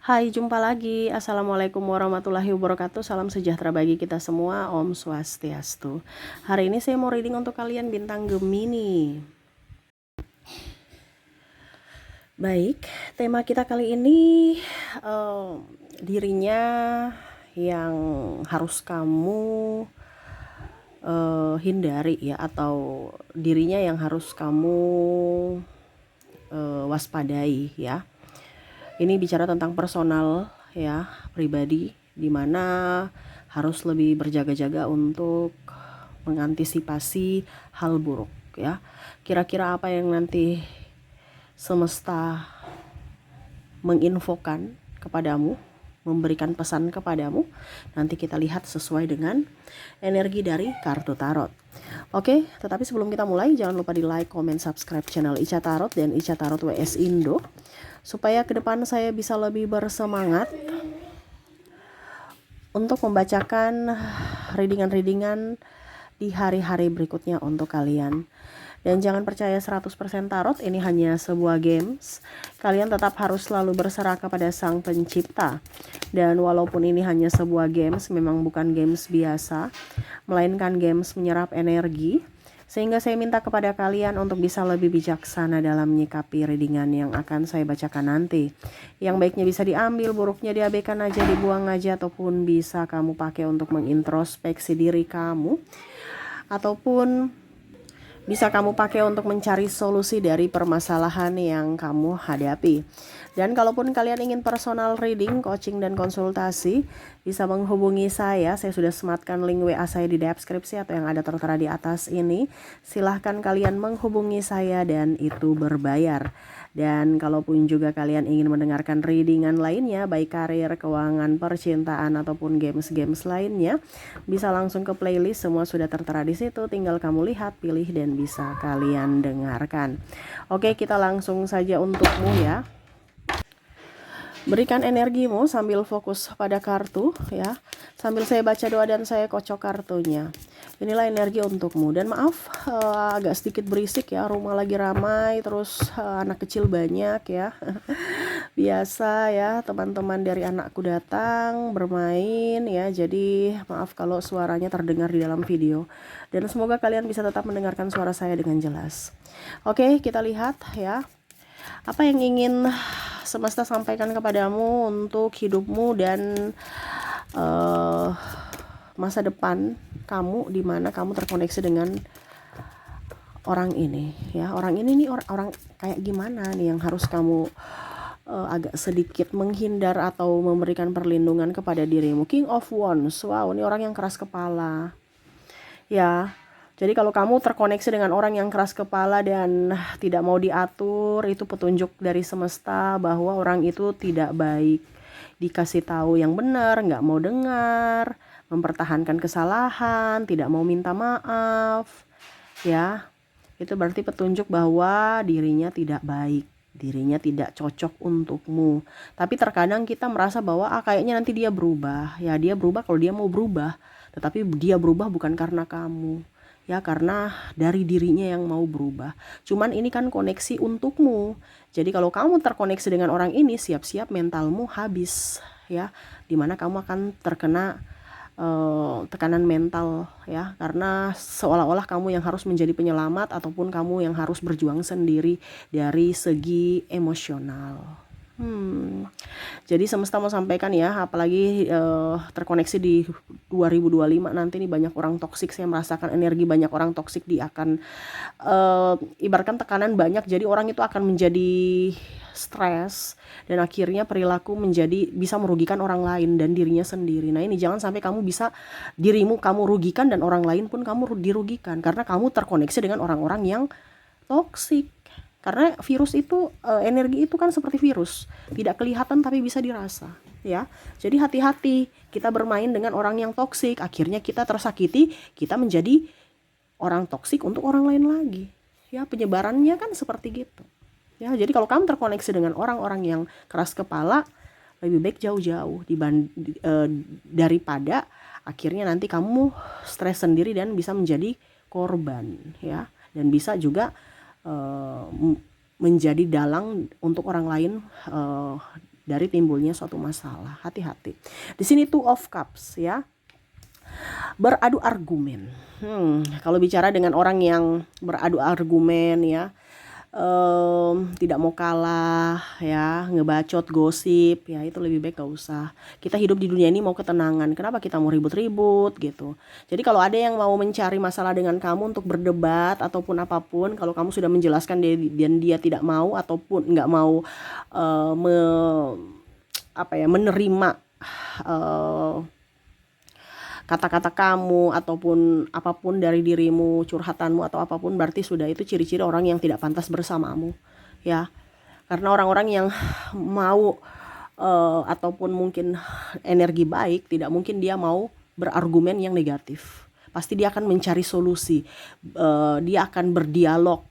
Hai, jumpa lagi. Assalamualaikum warahmatullahi wabarakatuh. Salam sejahtera bagi kita semua. Om Swastiastu. Hari ini saya mau reading untuk kalian bintang Gemini. Baik, tema kita kali ini dirinya yang harus kamu hindari ya, atau dirinya yang harus kamu waspadai ya. Ini bicara tentang personal ya, pribadi, dimana harus lebih berjaga-jaga untuk mengantisipasi hal buruk ya. Kira-kira apa yang nanti semesta menginfokan kepadamu, memberikan pesan kepadamu, nanti kita lihat sesuai dengan energi dari kartu tarot. Oke, tetapi sebelum kita mulai, jangan lupa di like, comment, subscribe channel Ica Tarot dan Ica Tarot WS Indo, supaya ke depan saya bisa lebih bersemangat untuk membacakan readingan-readingan di hari-hari berikutnya untuk kalian. Dan jangan percaya 100% tarot, ini hanya sebuah games. Kalian tetap harus selalu berserah kepada Sang Pencipta. Dan walaupun ini hanya sebuah games, memang bukan games biasa, melainkan games menyerap energi. Sehingga saya minta kepada kalian untuk bisa lebih bijaksana dalam menyikapi readingan yang akan saya bacakan nanti. Yang baiknya bisa diambil, buruknya diabaikan aja, dibuang aja, ataupun bisa kamu pakai untuk mengintrospeksi diri kamu, ataupun bisa kamu pakai untuk mencari solusi dari permasalahan yang kamu hadapi. Dan kalaupun kalian ingin personal reading, coaching, dan konsultasi, bisa menghubungi saya. Saya sudah sematkan link WA saya di deskripsi atau yang ada tertera di atas ini. Silahkan kalian menghubungi saya dan itu berbayar. Dan kalaupun juga kalian ingin mendengarkan readingan lainnya, baik karir, keuangan, percintaan, ataupun games-games lainnya, bisa langsung ke playlist, semua sudah tertera di situ. Tinggal kamu lihat, pilih, dan bisa kalian dengarkan. Oke, kita langsung saja untukmu ya. Berikan energimu sambil fokus pada kartu ya. Sambil saya baca doa dan saya kocok kartunya. Inilah energi untukmu. Dan maaf agak sedikit berisik ya, rumah lagi ramai, terus anak kecil banyak ya. Biasa ya, teman-teman dari anakku datang bermain ya. Jadi maaf kalau suaranya terdengar di dalam video. Dan semoga kalian bisa tetap mendengarkan suara saya dengan jelas. Oke, kita lihat ya. Apa yang ingin semesta sampaikan kepadamu untuk hidupmu dan masa depan kamu, di mana kamu terkoneksi dengan orang ini ya. Orang ini nih orang kayak gimana nih yang harus kamu agak sedikit menghindar atau memberikan perlindungan kepada dirimu. King of Wands. Wow, ini orang yang keras kepala ya. Jadi kalau kamu terkoneksi dengan orang yang keras kepala dan tidak mau diatur, itu petunjuk dari semesta bahwa orang itu tidak baik. Dikasih tahu yang benar, nggak mau dengar, mempertahankan kesalahan, tidak mau minta maaf. Ya, itu berarti petunjuk bahwa dirinya tidak baik, dirinya tidak cocok untukmu. Tapi terkadang kita merasa bahwa kayaknya nanti dia berubah. Ya, dia berubah kalau dia mau berubah. Tetapi dia berubah bukan karena kamu. Ya, karena dari dirinya yang mau berubah. Cuman ini kan koneksi untukmu. Jadi kalau kamu terkoneksi dengan orang ini, siap-siap mentalmu habis ya. Dimana kamu akan terkena tekanan mental ya, karena seolah-olah kamu yang harus menjadi penyelamat ataupun kamu yang harus berjuang sendiri dari segi emosional. Jadi semesta mau sampaikan ya, apalagi terkoneksi di 2025 nanti nih, banyak orang toksik. Saya merasakan energi banyak orang toksik. Dia akan ibaratkan tekanan banyak, jadi orang itu akan menjadi stres dan akhirnya perilaku menjadi bisa merugikan orang lain dan dirinya sendiri. Nah ini jangan sampai kamu bisa dirimu kamu rugikan dan orang lain pun kamu dirugikan karena kamu terkoneksi dengan orang-orang yang toksik. Karena virus itu, energi itu kan seperti virus, tidak kelihatan tapi bisa dirasa ya. Jadi hati-hati, kita bermain dengan orang yang toksik, akhirnya kita tersakiti, kita menjadi orang toksik untuk orang lain lagi ya. Penyebarannya kan seperti gitu ya. Jadi kalau kamu terkoneksi dengan orang-orang yang keras kepala, lebih baik jauh-jauh daripada akhirnya nanti kamu stres sendiri dan bisa menjadi korban ya. Dan bisa juga menjadi dalang untuk orang lain dari timbulnya suatu masalah. Hati-hati. Di sini Two of Cups ya. Beradu argumen. Kalau bicara dengan orang yang beradu argumen ya, tidak mau kalah ya, ngebacot, gosip ya, itu lebih baik gak usah. Kita hidup di dunia ini mau ketenangan, kenapa kita mau ribut-ribut gitu. Jadi kalau ada yang mau mencari masalah dengan kamu untuk berdebat ataupun apapun, kalau kamu sudah menjelaskan dan dia tidak mau ataupun nggak mau menerima kata-kata kamu ataupun apapun dari dirimu, curhatanmu atau apapun, berarti sudah itu ciri-ciri orang yang tidak pantas bersamamu ya. Karena orang-orang yang mau ataupun mungkin energi baik, tidak mungkin dia mau berargumen yang negatif. Pasti dia akan mencari solusi, dia akan berdialog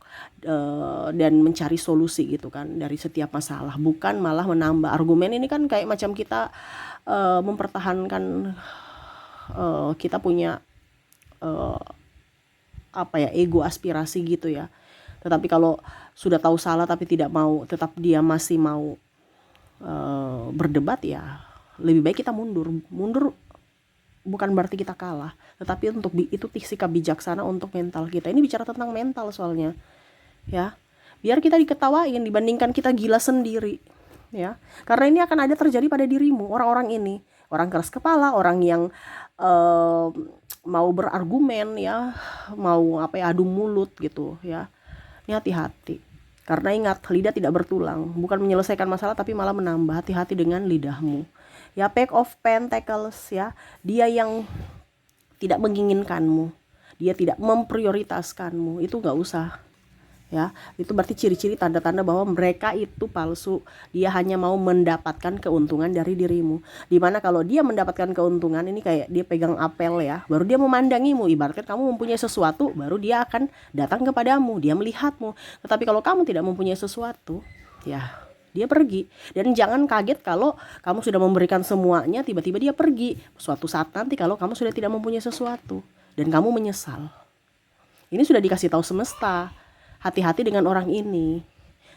dan mencari solusi gitu kan dari setiap masalah, bukan malah menambah argumen. Ini kan kayak macam kita mempertahankan kita punya ego, aspirasi gitu ya. Tetapi kalau sudah tahu salah tapi tidak mau, tetap dia masih mau berdebat ya, lebih baik kita mundur bukan berarti kita kalah, tetapi untuk itu sikap bijaksana untuk mental kita. Ini bicara tentang mental soalnya ya, biar kita diketawain dibandingkan kita gila sendiri ya. Karena ini akan ada terjadi pada dirimu, orang-orang ini, orang keras kepala, orang yang mau berargumen ya, mau adu mulut gitu ya. Ini hati-hati, karena ingat, lidah tidak bertulang, bukan menyelesaikan masalah tapi malah menambah. Hati-hati dengan lidahmu ya. Page of Pentacles ya, dia yang tidak menginginkanmu, dia tidak memprioritaskanmu, itu gak usah ya. Itu berarti ciri-ciri tanda-tanda bahwa mereka itu palsu. Dia hanya mau mendapatkan keuntungan dari dirimu. Dimana kalau dia mendapatkan keuntungan, ini kayak dia pegang apel ya, baru dia memandangimu. Ibaratkan kamu mempunyai sesuatu, baru dia akan datang kepadamu, dia melihatmu. Tetapi kalau kamu tidak mempunyai sesuatu ya, dia pergi. Dan jangan kaget kalau kamu sudah memberikan semuanya, tiba-tiba dia pergi. Suatu saat nanti kalau kamu sudah tidak mempunyai sesuatu dan kamu menyesal, ini sudah dikasih tahu semesta. Hati-hati dengan orang ini.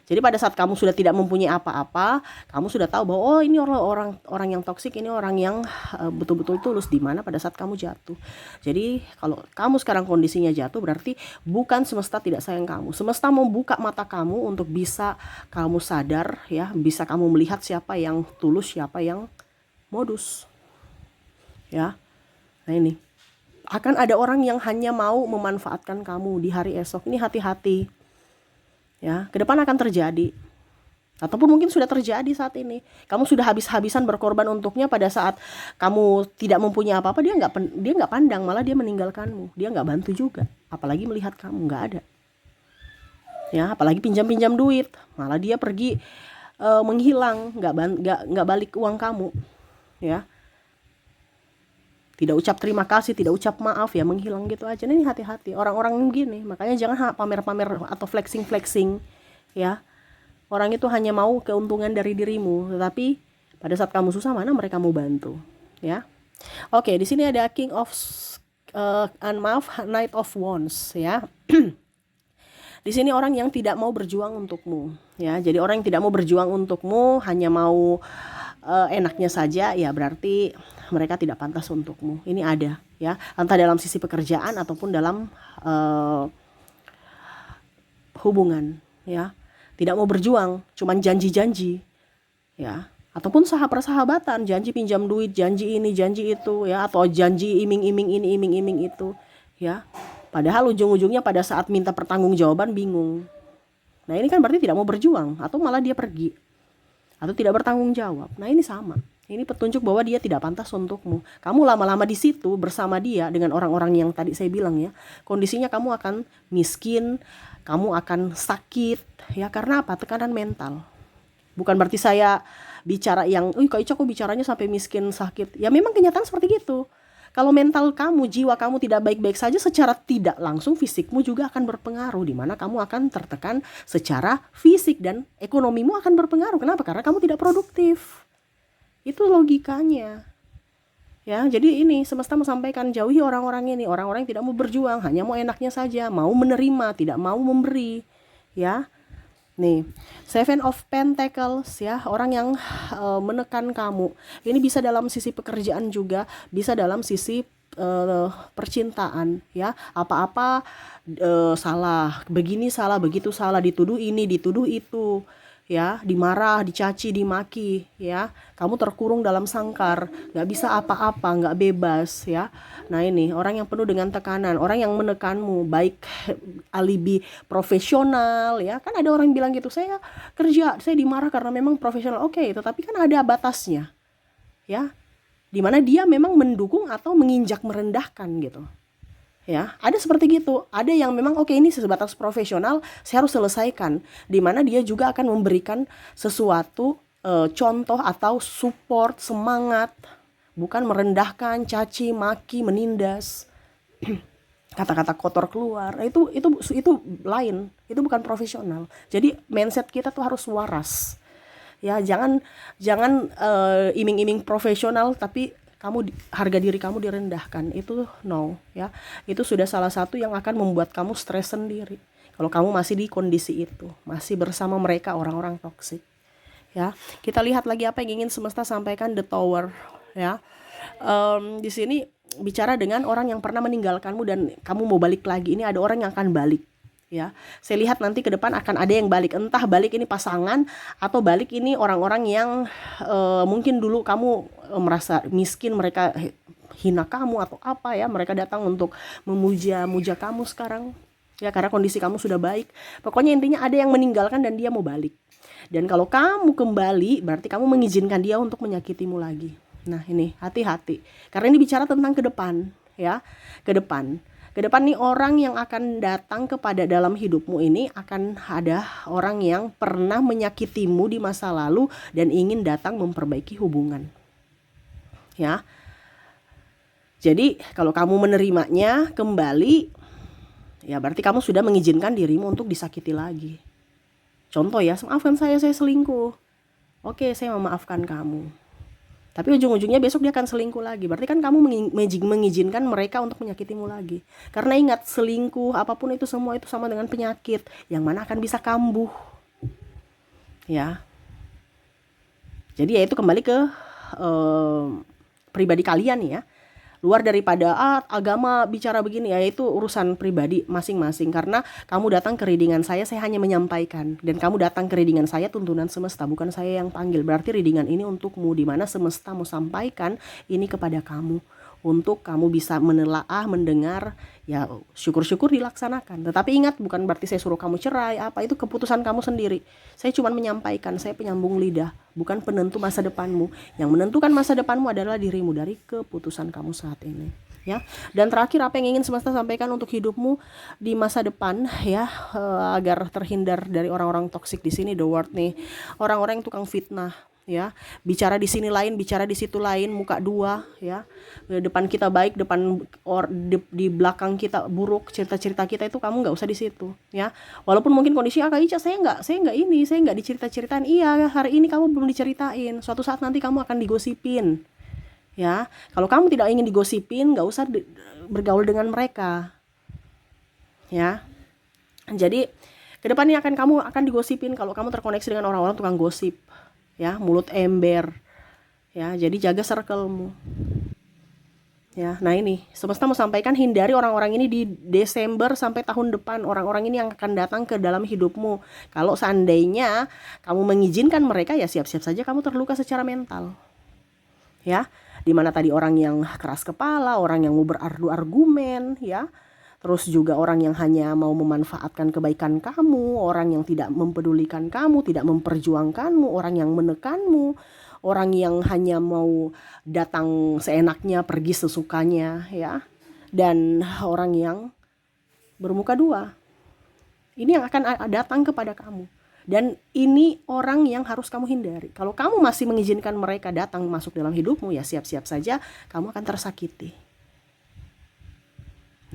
Jadi pada saat kamu sudah tidak mempunyai apa-apa, kamu sudah tahu bahwa oh ini orang yang toksik, ini orang yang betul-betul tulus, di mana pada saat kamu jatuh. Jadi kalau kamu sekarang kondisinya jatuh, berarti bukan semesta tidak sayang kamu. Semesta membuka mata kamu untuk bisa kamu sadar ya, bisa kamu melihat siapa yang tulus, siapa yang modus. Ya. Nah ini. Akan ada orang yang hanya mau memanfaatkan kamu di hari esok. Ini hati-hati ya, ke depan akan terjadi, ataupun mungkin sudah terjadi saat ini. Kamu sudah habis-habisan berkorban untuknya, pada saat kamu tidak mempunyai apa-apa, dia nggak pandang, malah dia meninggalkanmu, dia nggak bantu juga, apalagi melihat kamu nggak ada ya. Apalagi pinjam duit, malah dia pergi menghilang, nggak balik uang kamu ya. Tidak ucap terima kasih, tidak ucap maaf ya, menghilang gitu aja. Ini hati-hati orang-orang gini. Makanya jangan pamer-pamer atau flexing ya. Orang itu hanya mau keuntungan dari dirimu, tetapi pada saat kamu susah, mana mereka mau bantu ya. Oke, di sini ada King of Knight of Wands ya. Di sini orang yang tidak mau berjuang untukmu ya. Jadi orang yang tidak mau berjuang untukmu, hanya mau enaknya saja ya, berarti mereka tidak pantas untukmu. Ini ada ya, entah dalam sisi pekerjaan ataupun dalam hubungan ya. Tidak mau berjuang, cuman janji-janji ya, ataupun persahabatan, janji pinjam duit, janji ini, janji itu ya, atau janji iming-iming ini, iming-iming itu ya. Padahal ujung-ujungnya pada saat minta pertanggungjawaban bingung. Nah ini kan berarti tidak mau berjuang, atau malah dia pergi, atau tidak bertanggung jawab. Nah ini sama. Ini petunjuk bahwa dia tidak pantas untukmu. Kamu lama-lama di situ bersama dia dengan orang-orang yang tadi saya bilang ya, kondisinya kamu akan miskin, kamu akan sakit ya. Karena apa? Tekanan mental. Bukan berarti saya bicara yang, Kak Ica kok bicaranya sampai miskin, sakit. Ya memang kenyataan seperti gitu. Kalau mental kamu, jiwa kamu tidak baik-baik saja, secara tidak langsung fisikmu juga akan berpengaruh, di mana kamu akan tertekan secara fisik dan ekonomimu akan berpengaruh. Kenapa? Karena kamu tidak produktif. Itu logikanya ya. Jadi ini semesta menyampaikan, jauhi orang-orang ini, orang-orang yang tidak mau berjuang, hanya mau enaknya saja, mau menerima, tidak mau memberi ya. Nih, Seven of Pentacles ya, orang yang menekan kamu. Ini bisa dalam sisi pekerjaan juga, bisa dalam sisi percintaan ya. Apa-apa salah, begini salah, begitu salah, dituduh ini, dituduh itu ya, dimarah, dicaci, dimaki ya, kamu terkurung dalam sangkar, nggak bisa apa-apa, nggak bebas ya. Nah ini orang yang penuh dengan tekanan, orang yang menekanmu, baik alibi profesional ya, kan ada orang bilang gitu, saya kerja, saya dimarah karena memang profesional, oke, tetapi kan ada batasnya ya, dimana dia memang mendukung atau menginjak merendahkan gitu ya. Ada seperti gitu, ada yang memang oke, ini sebatas profesional, saya harus selesaikan, dimana dia juga akan memberikan sesuatu contoh atau support, semangat, bukan merendahkan, caci maki, menindas, kata-kata kotor keluar. Nah, itu lain, itu bukan profesional. Jadi mindset kita tuh harus waras ya, jangan jangan iming-iming profesional tapi harga diri kamu direndahkan, itu no ya. Itu sudah salah satu yang akan membuat kamu stres sendiri kalau kamu masih di kondisi itu, masih bersama mereka, orang-orang toksik ya. Kita lihat lagi apa yang ingin semesta sampaikan, the Tower ya. Di sini bicara dengan orang yang pernah meninggalkanmu dan kamu mau balik lagi. Ini ada orang yang akan balik ya. Saya lihat nanti ke depan akan ada yang balik, entah balik ini pasangan atau balik ini orang-orang yang mungkin dulu kamu merasa miskin, mereka hina kamu atau apa ya, mereka datang untuk memuja kamu sekarang ya, karena kondisi kamu sudah baik. Pokoknya intinya ada yang meninggalkan dan dia mau balik, dan kalau kamu kembali berarti kamu mengizinkan dia untuk menyakitimu lagi. Nah ini hati-hati, karena ini bicara tentang ke depan ya, ke depan nih, orang yang akan datang kepada dalam hidupmu ini akan ada orang yang pernah menyakitimu di masa lalu dan ingin datang memperbaiki hubungan ya. Jadi kalau kamu menerimanya kembali ya, berarti kamu sudah mengizinkan dirimu untuk disakiti lagi. Contoh ya, maafkan saya selingkuh. Oke, saya memaafkan kamu, tapi ujung-ujungnya besok dia akan selingkuh lagi. Berarti kan kamu mengizinkan mereka untuk menyakitimu lagi. Karena ingat, selingkuh apapun itu semua itu sama dengan penyakit yang mana akan bisa kambuh ya. Jadi ya itu kembali ke pribadi kalian ya. Luar daripada agama bicara begini ya, itu urusan pribadi masing-masing. Karena kamu datang ke readingan saya hanya menyampaikan, dan kamu datang ke readingan saya tuntunan semesta, bukan saya yang panggil. Berarti readingan ini untukmu, di mana semesta mau sampaikan ini kepada kamu untuk kamu bisa menelaah, mendengar ya, syukur-syukur dilaksanakan. Tetapi ingat, bukan berarti saya suruh kamu cerai apa, itu keputusan kamu sendiri. Saya cuma menyampaikan, saya penyambung lidah, bukan penentu masa depanmu. Yang menentukan masa depanmu adalah dirimu dari keputusan kamu saat ini ya. Dan terakhir, apa yang ingin semesta sampaikan untuk hidupmu di masa depan ya, agar terhindar dari orang-orang toksik. Di sini the word nih, orang-orang yang tukang fitnah ya, bicara di sini lain, bicara di situ lain, muka dua ya. Depan kita baik, di belakang kita buruk, cerita-cerita kita itu kamu nggak usah di situ ya. Walaupun mungkin kondisi Kak Ica, saya nggak dicerita-ceritain. Iya, hari ini kamu belum diceritain, suatu saat nanti kamu akan digosipin ya. Kalau kamu tidak ingin digosipin, nggak usah bergaul dengan mereka ya. Jadi kedepannya kamu akan digosipin kalau kamu terkoneksi dengan orang-orang tukang gosip ya, mulut ember ya. Jadi jaga circle-mu ya. Nah ini semesta mau sampaikan, hindari orang-orang ini di Desember sampai tahun depan. Orang-orang ini yang akan datang ke dalam hidupmu, kalau seandainya kamu mengizinkan mereka ya, siap-siap saja kamu terluka secara mental ya. Dimana tadi orang yang keras kepala, orang yang mau berargu argumen ya, terus juga orang yang hanya mau memanfaatkan kebaikan kamu, orang yang tidak mempedulikan kamu, tidak memperjuangkanmu, orang yang menekanmu, orang yang hanya mau datang seenaknya, pergi sesukanya ya, dan orang yang bermuka dua. Ini yang akan datang kepada kamu, dan ini orang yang harus kamu hindari. Kalau kamu masih mengizinkan mereka datang masuk dalam hidupmu ya, siap-siap saja kamu akan tersakiti.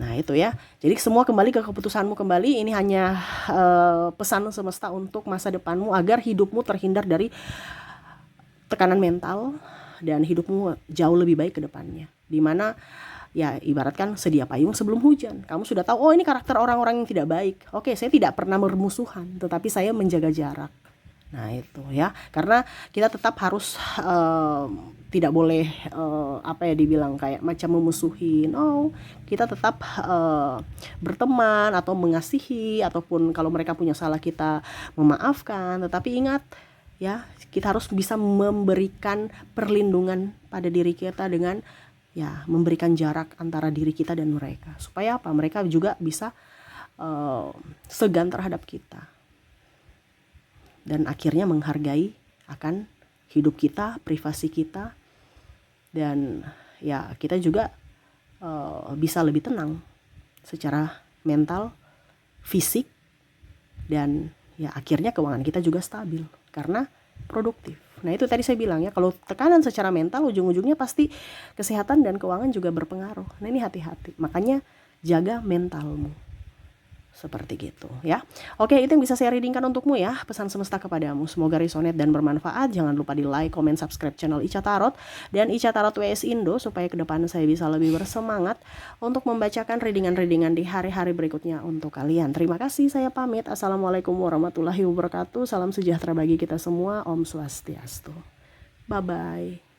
Nah itu ya, jadi semua kembali ke keputusanmu kembali. Ini hanya pesan semesta untuk masa depanmu, agar hidupmu terhindar dari tekanan mental dan hidupmu jauh lebih baik ke depannya. Dimana ya ibaratkan sedia payung sebelum hujan. Kamu sudah tahu, oh ini karakter orang-orang yang tidak baik. Oke, saya tidak pernah bermusuhan, tetapi saya menjaga jarak. Nah itu ya, karena kita tetap harus tidak boleh apa ya dibilang kayak macam memusuhi. No, kita tetap berteman atau mengasihi, ataupun kalau mereka punya salah kita memaafkan. Tetapi ingat ya, kita harus bisa memberikan perlindungan pada diri kita dengan ya memberikan jarak antara diri kita dan mereka, supaya apa, mereka juga bisa segan terhadap kita dan akhirnya menghargai akan hidup kita, privasi kita, dan ya kita juga bisa lebih tenang secara mental, fisik, dan ya akhirnya keuangan kita juga stabil karena produktif. Nah itu tadi saya bilang ya, kalau tekanan secara mental ujung-ujungnya pasti kesehatan dan keuangan juga berpengaruh. Nah ini hati-hati, makanya jaga mentalmu. Seperti gitu ya. Oke, itu yang bisa saya readingkan untukmu ya, pesan semesta kepadamu. Semoga resonate dan bermanfaat. Jangan lupa di like, comment, subscribe channel Ica Tarot dan Ica Tarot WS Indo, supaya ke depan saya bisa lebih bersemangat untuk membacakan readingan-readingan di hari-hari berikutnya untuk kalian. Terima kasih, saya pamit. Assalamualaikum warahmatullahi wabarakatuh. Salam sejahtera bagi kita semua. Om Swastiastu. Bye-bye.